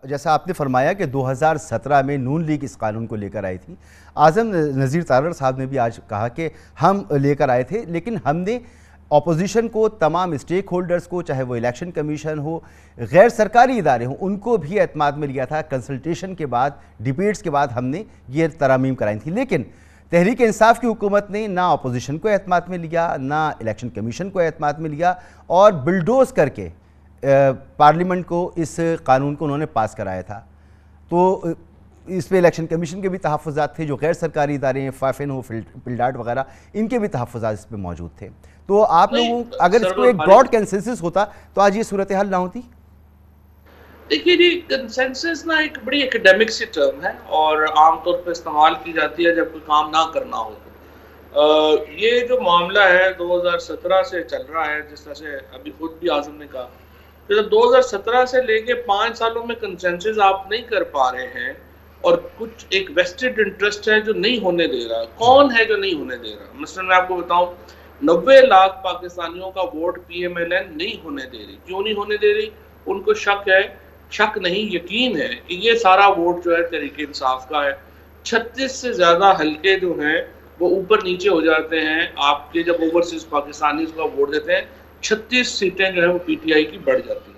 जैसा आपने फरमाया कि 2017 में नून लीग इस कानून को लेकर आई थी। आज़म नज़ीर तारड़ साहब ने भी आज कहा कि हम लेकर आए थे, लेकिन हमने ऑपोजिशन को, तमाम स्टेक होल्डर्स को, चाहे वो इलेक्शन कमीशन हो, गैर सरकारी इदारे हों, उनको भी एतमाद में लिया था। कंसल्टेशन के बाद, डिबेट्स के बाद हमने ये तरमीम कराई थी। लेकिन तहरीक इंसाफ की हुकूमत ने ना अपोजिशन को एतमाद में लिया, ना इलेक्शन कमीशन को एतमाद में लिया, और बिल्डोज करके पार्लियामेंट को इस कानून को उन्होंने पास कराया था। तो इस पे इलेक्शन कमीशन के भी तहफ़्फ़ुज़ात थे, जो गैर सरकारी इदारे हैं, फाफिन हो, पिलडाट वगैरह, इनके भी तहफ़्फ़ुज़ात इस पर मौजूद थे। तो आप लोगों, अगर इसको एक ब्रॉड कंसेंसस होता तो आज ये सूरत हाल ना होती। देखिए जी, कंसेंसस ना एक बड़ी एकेडमिक सी टर्म है और आमतौर पर इस्तेमाल की जाती है जब कोई काम ना करना हो। ये जो मामला है 2017 से चल रहा है, जिस तरह से अभी खुद भी आज़म ने कहा, तो 2017 से लेके 5 सालों में कंसेंसस आप नहीं कर पा रहे हैं, और कुछ एक वेस्टेड इंटरेस्ट है जो नहीं होने दे रहा। कौन है जो नहीं होने दे रहा? मसलन मैं आपको बताऊं, 90 लाख पाकिस्तानियों का वोट PMLN नहीं होने दे रही। क्यों नहीं होने दे रही? उनको शक है, शक नहीं यकीन है कि ये सारा वोट जो है तहरीक इंसाफ का है। 36 से ज़्यादा हल्के जो हैं वो ऊपर नीचे हो जाते हैं। आपके जब ओवरसीज पाकिस्तानी का वोट देते हैं, 36 सीटें जो है वो PTI की बढ़ जाती हैं।